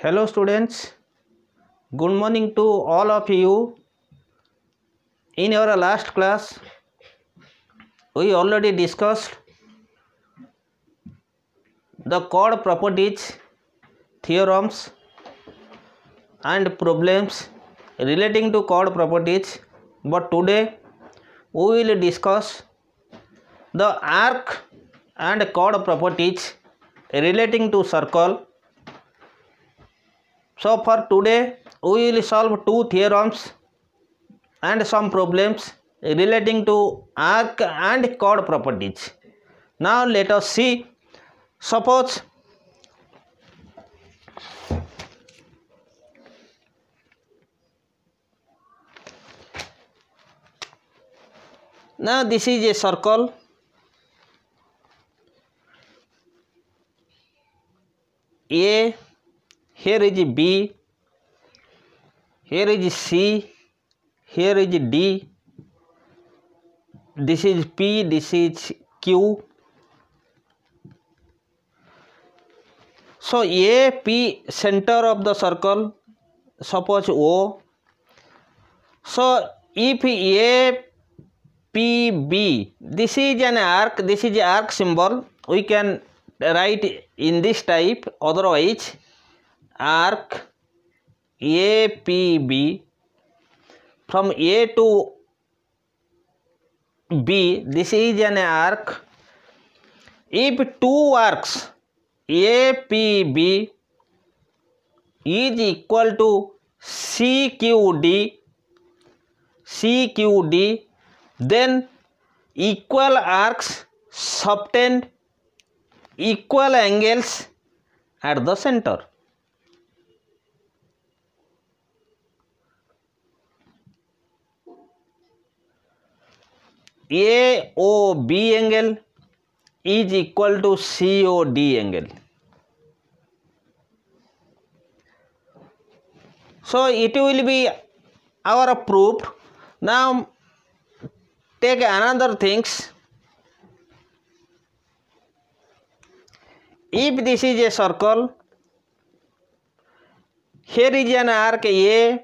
Hello students, good morning to all of you. In our last class, we already discussed the chord properties, theorems and problems relating to chord properties, but today we will discuss the arc and chord properties relating to circle. So for today we will solve two theorems and some problems relating to arc and chord properties. Now let us see. Suppose now this is a circle. A, here is B, here is C, here is D, this is P, this is Q. So AP center of the circle, suppose O. So if APB, this is an arc, this is arc symbol, we can write in this type, otherwise arc APB from A to B, this is an arc. If two arcs APB is equal to CQD, then equal arcs subtend equal angles at the center. AOB angle is equal to COD angle. So it will be our proof. Now take another things. If this is a circle, here is an arc APB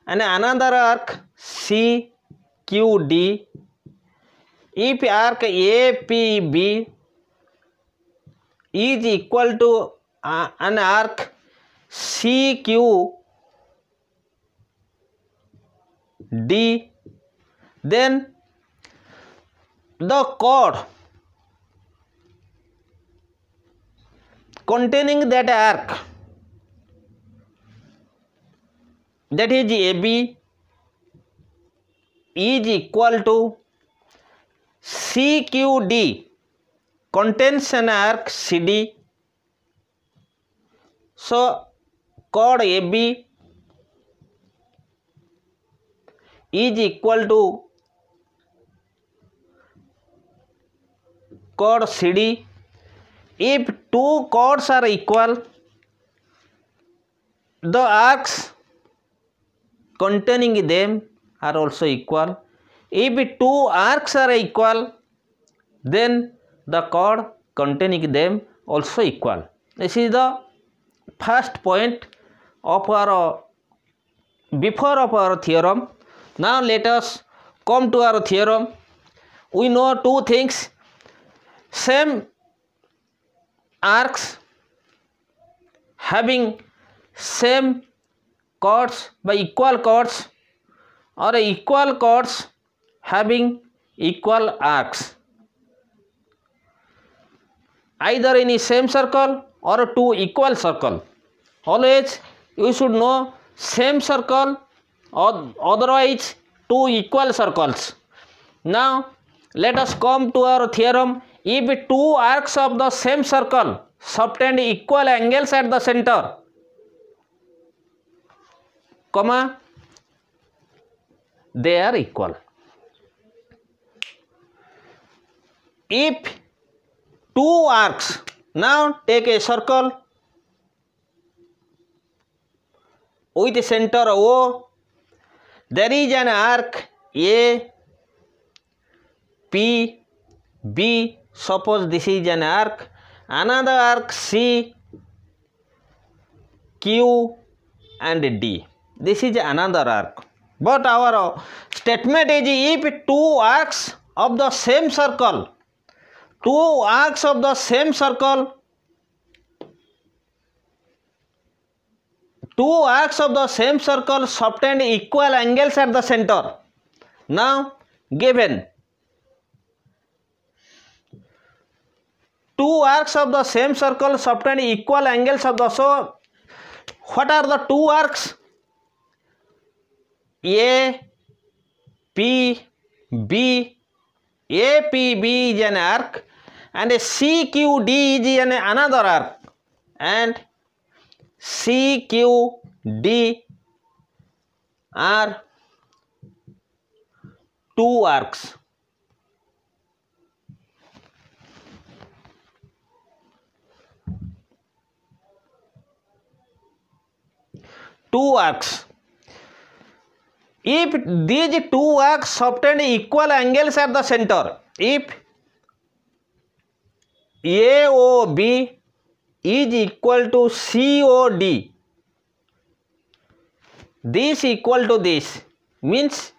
and another arc CQD. If arc APB is equal to an arc CQD, then the chord containing that arc, that is AB, is equal to CQD contains an arc CD. So chord AB is equal to chord CD. If two chords are equal, the arcs containing them are also equal. If two arcs are equal, then the chord containing them also equal. This is the first point of our theorem. Now let us come to our theorem. We know two things. Same arcs having same chords by equal chords, or equal chords having equal arcs, either in the same circle or two equal circle. Always you should know same circle or otherwise two equal circles. Now let us come to our theorem. If two arcs of the same circle subtend equal angles at the center, comma, they are equal. If two arcs, now take a circle with center O, there is an arc A, P, B. Suppose this is an arc another arc C, Q and D. This is another arc. But our statement is if two arcs of the same circle, subtend equal angles at the center. Now given two arcs of the same circle subtend equal angles of the, so what are the two arcs? A, P, B. A, P, B is an arc and a C, Q, D is another arc, and C, Q, D are two arcs. Two arcs. If these two arcs subtend equal angles at the center, if AOB is equal to COD, this equal to this, means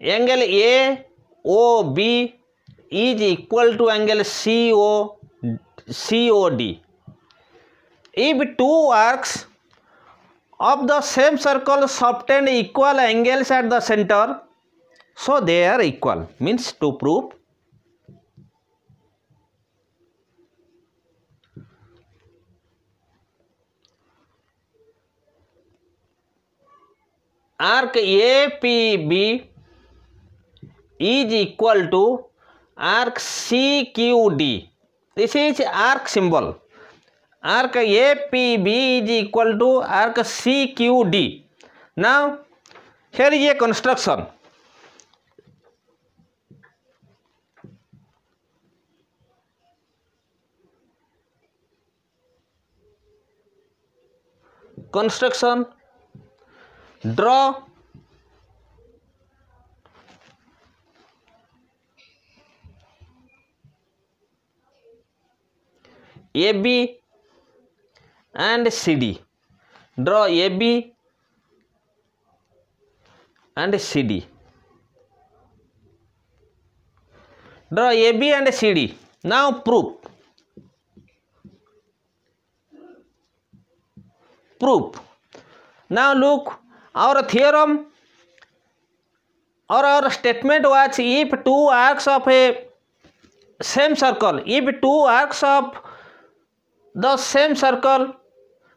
angle AOB is equal to angle COD. If two arcs of the same circle subtend equal angles at the center, so they are equal. Means to prove arc APB is equal to arc CQD. This is arc symbol. Arc APB is equal to arc CQD. Now here is a construction. Draw AB and CD. Draw AB and CD. Draw AB and CD. Now proof. Now look, our theorem or our statement was if two arcs of a same circle, if two arcs of the same circle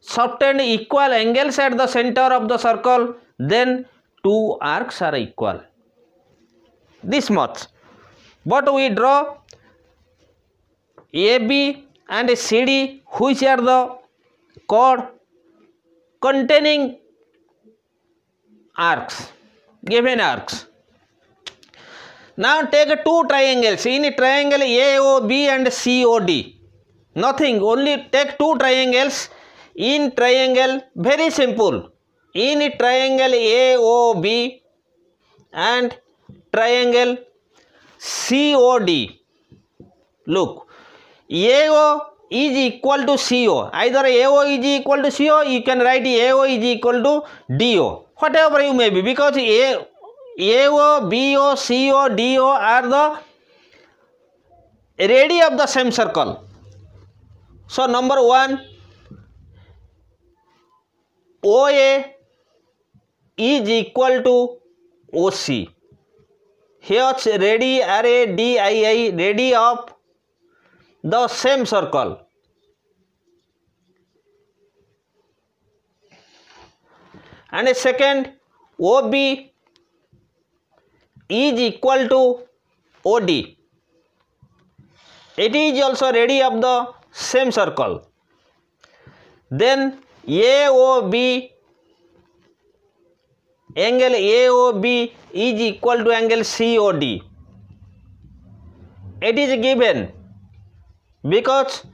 subtend equal angles at the center of the circle, then two arcs are equal. This much. But we draw AB and CD, which are the chord containing arcs, given arcs. Now take two triangles. In triangle AOB and COD, nothing, only take two triangles. In triangle, very simple, in triangle AOB and triangle COD, look, AO is equal to CO. Either AO is equal to CO, you can write AO is equal to DO, whatever you may be, because AO, BO, CO, DO are the radii of the same circle. So number one, OA is equal to OC. Here radii are DII, radii of the same circle. And a second, OB is equal to OD. It is also radii of the same circle. Then AOB, angle AOB is equal to angle COD. It is given because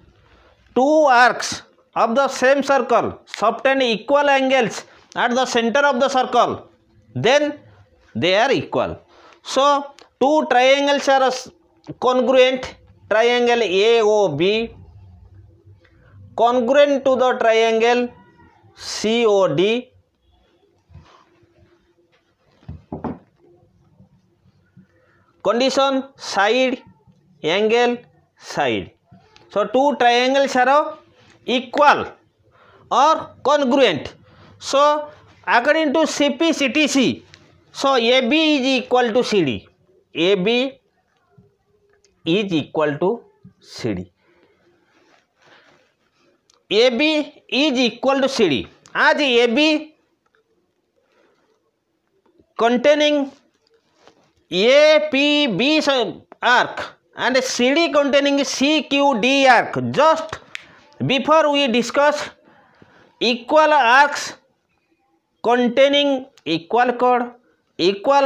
two arcs of the same circle subtend equal angles at the center of the circle, then they are equal. So two triangles are congruent, triangle AOB congruent to the triangle COD. Condition side angle side. So two triangles are equal or congruent. So according to CP/CTC, so AB is equal to CD. AB is equal to CD. AB is equal to CD. As AB containing APB arc and CD containing CQD arc. Just before we discuss equal arcs containing equal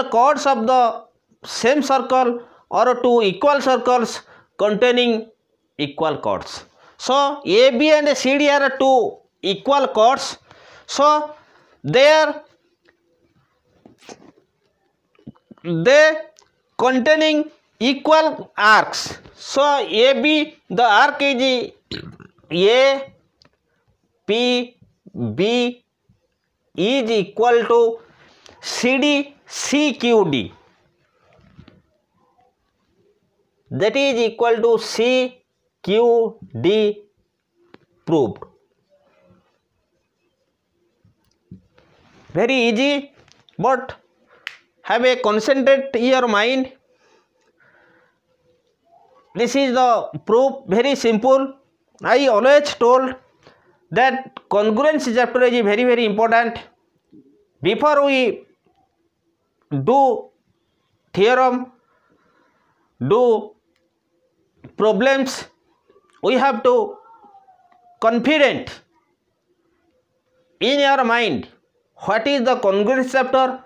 chords of the same circle or two equal circles containing equal chords. So AB and CD are two equal chords. So they containing equal arcs. So AB, the arc is A P B is equal to CD CQD, that is equal to CQD proved. Very easy, but have a concentrate your mind. This is the proof, very simple. I always told that congruence chapter is very important. Before we do theorem, do problems, we have to confident in your mind what is the congruence chapter,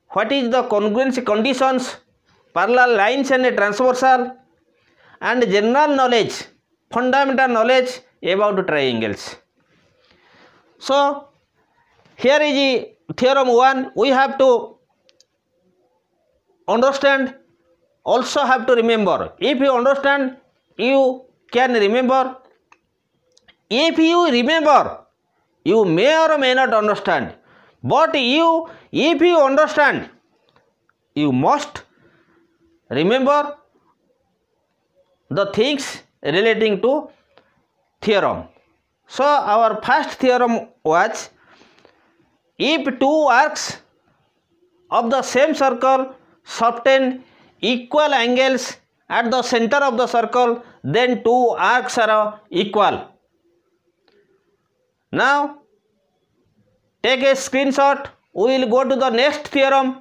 what is the congruence conditions, parallel lines and transversal, and general knowledge, fundamental knowledge about triangles. So here is theorem 1. We have to understand, also have to remember. If you understand, you can remember. If you remember, you may or may not understand. But if you understand, you must remember the things relating to theorem. So our first theorem was, if two arcs of the same circle subtend equal angles at the center of the circle, then two arcs are equal. Now take a screenshot. We will go to the next theorem.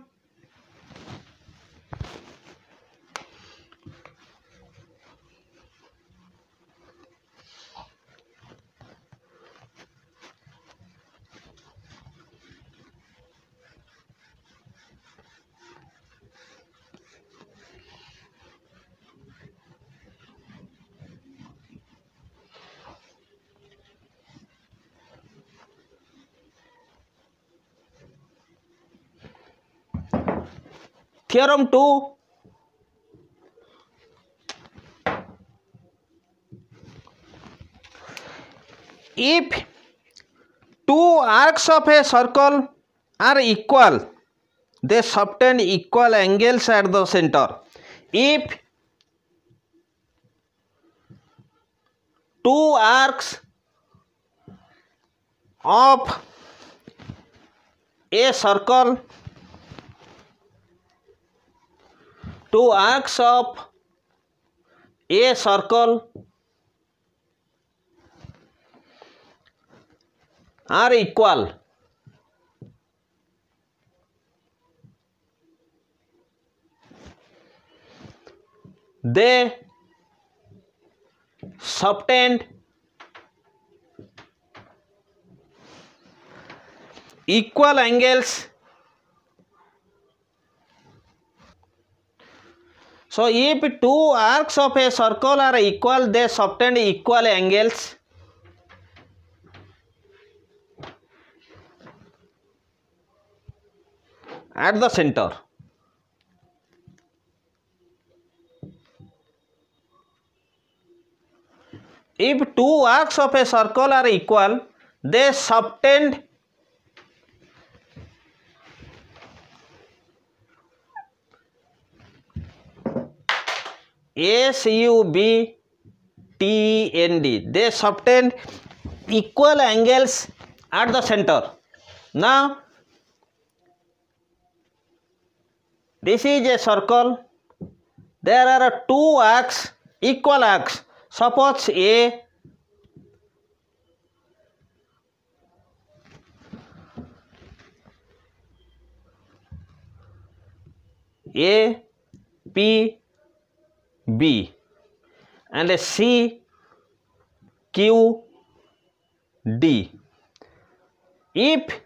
Theorem 2. If two arcs of a circle are equal, they subtend equal angles at the center. If two arcs of a circle, two arcs of a circle are equal, they subtend equal angles. So if two arcs of a circle are equal, they subtend equal angles. At the center. if two arcs of a circle are equal, they subtend SUBTND. They subtend equal angles at the center. Now this is a circle. There are two arcs, equal arcs. Suppose A, P, B and C, Q, D. If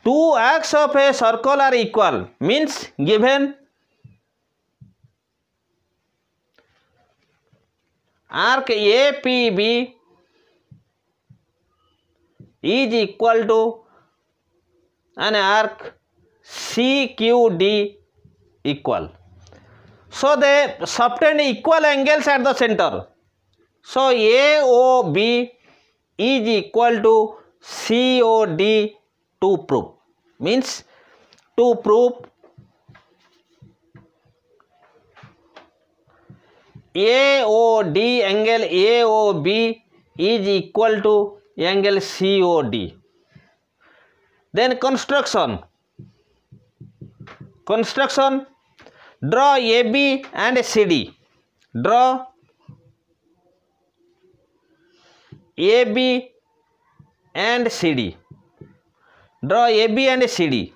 two arcs of a circle are equal, means given arc APB is equal to an arc CQD equal. So they subtend equal angles at the center. So AOB is equal to COD to prove. Means to prove AOD angle AOB is equal to angle COD. Then construction. Draw AB and CD. Draw AB and CD. Draw AB and CD.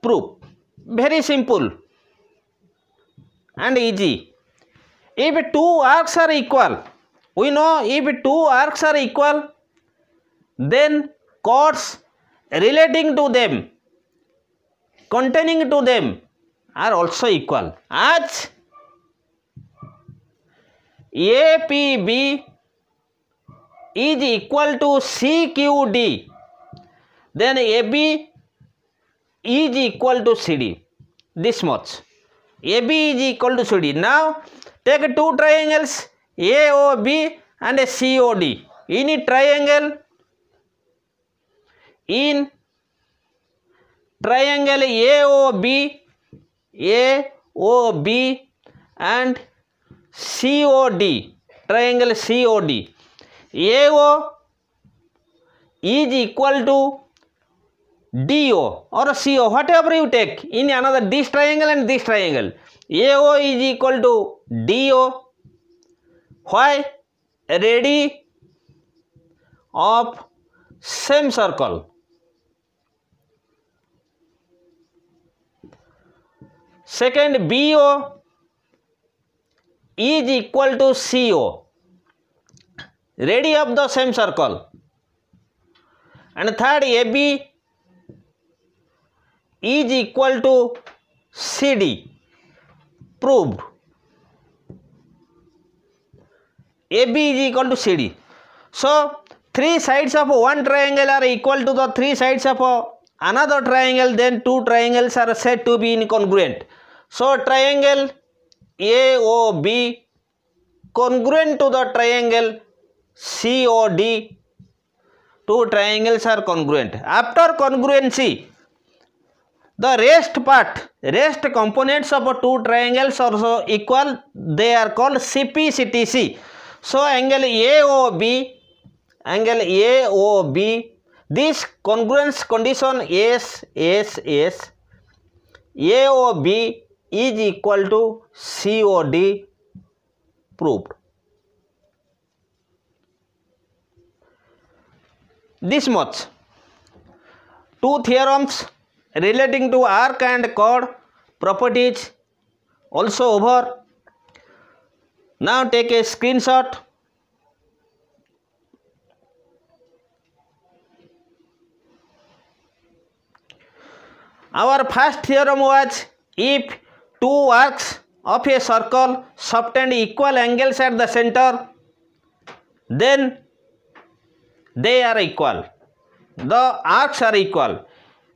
Proof. Very simple and easy. If two arcs are equal, we know if two arcs are equal, then chords relating to them, containing to them are also equal. As APB is equal to CQD, then AB is equal to CD. This much. AB is equal to CD. Now take two triangles AOB and COD. In triangle AOB and COD, triangle COD, AO is equal to DO or CO, whatever you take in another this triangle and this triangle. AO is equal to DO. Why? Radii of same circle. Second, BO is equal to CO, radii of the same circle. And third, AB is equal to CD. Proved. AB is equal to CD. So three sides of one triangle are equal to the three sides of another triangle, then two triangles are said to be incongruent. So triangle AOB congruent to the triangle COD, two triangles are congruent. After congruency, the rest components of two triangles are also equal. They are called CPCTC. So angle AOB, this congruence condition AOB is equal to COD. Proved. This much. Two theorems relating to arc and chord properties also over. Now take a screenshot. Our first theorem was if two arcs of a circle subtend equal angles at the center, then they are equal. The arcs are equal.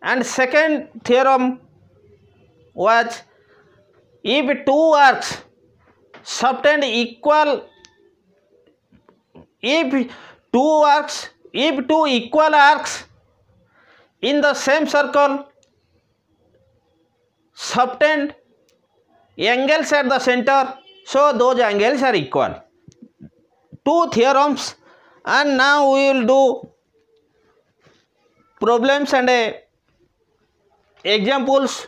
And second theorem was, if two arcs subtend equal, if two equal arcs in the same circle subtend angles at the center, so those angles are equal. Two theorems, and now we will do problems and examples.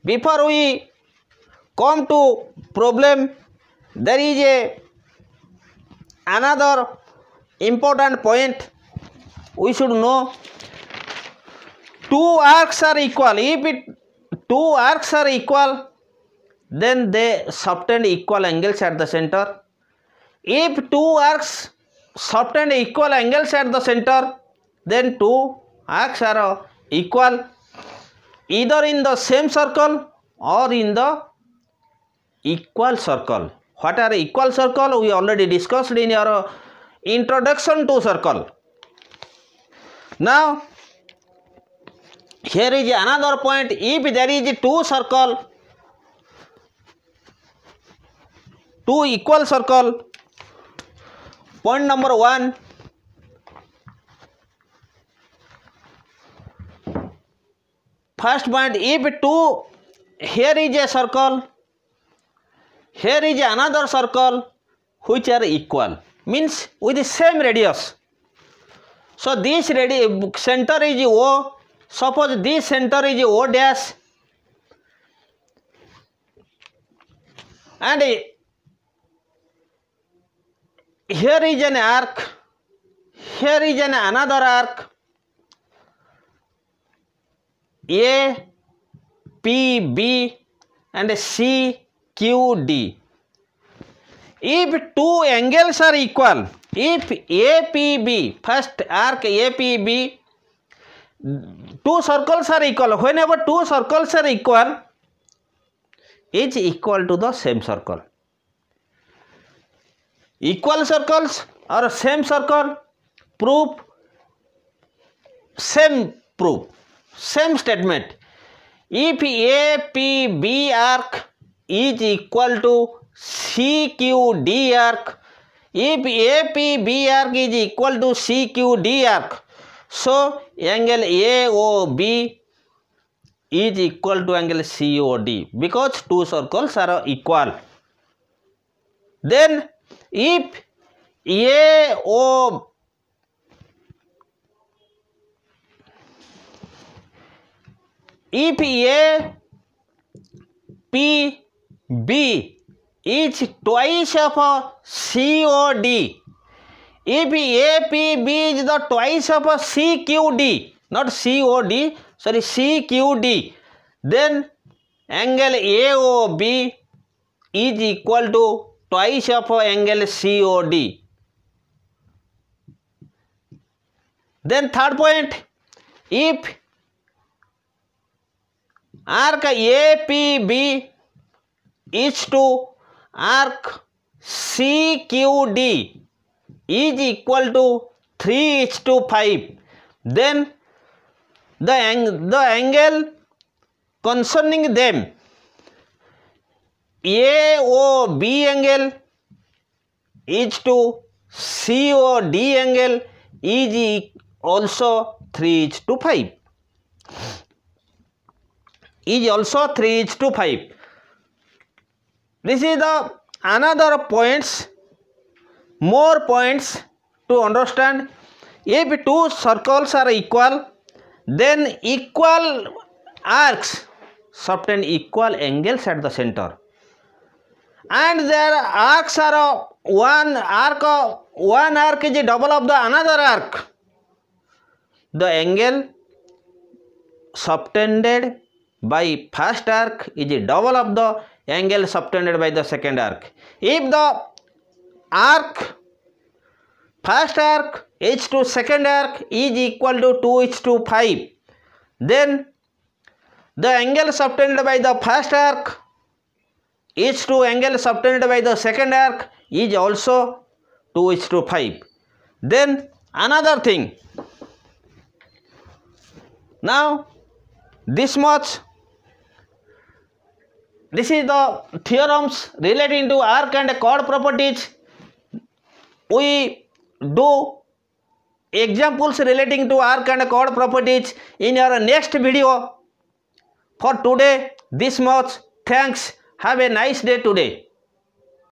Before we come to problem, there is another important point we should know. Two arcs are equal. If two arcs are equal, then they subtend equal angles at the center. If two arcs subtend equal angles at the center, then two arcs are equal either in the same circle or in the equal circle. What are equal circle? We already discussed in our introduction to circle. Now here is another point. If there is two circle, two equal circle, point number 1, first point, if two, here is a circle, here is another circle which are equal, means with the same radius. So this center is O. Suppose this center is O dash, and here is an arc, here is another arc, A, P, B and C, Q, D. If two angles are equal, if APB, first arc APB, two circles are equal. Whenever two circles are equal, is equal to the same circle. Equal circles or same circle, proof, same statement. If APB arc is equal to CQD arc, if APB arc is equal to CQD arc, so angle AOB is equal to angle COD, because two circles are equal. Then if APB is twice of COD, if APB is the twice of CQD, not COD, sorry, CQD, then angle AOB is equal to twice of angle COD. Then third point, if arc APB is to arc CQD is equal to 3:5, then the angle concerning them, AOB angle is to COD angle is also 3:5. Is also 3:5. This is the another points, more points to understand. If two circles are equal, then equal arcs subtend equal angles at the center, and their arcs are one arc is double of the another arc. The angle subtended by first arc is double of the angle subtended by the second arc. If the arc, first arc is to second arc is equal to 2:5, then the angle subtended by the first arc is to angle subtended by the second arc is also 2:5. Then another thing, now this much, this is the theorems relating to arc and chord properties. We do examples relating to arc and chord properties in our next video. For today this much. Thanks. Have a nice day today.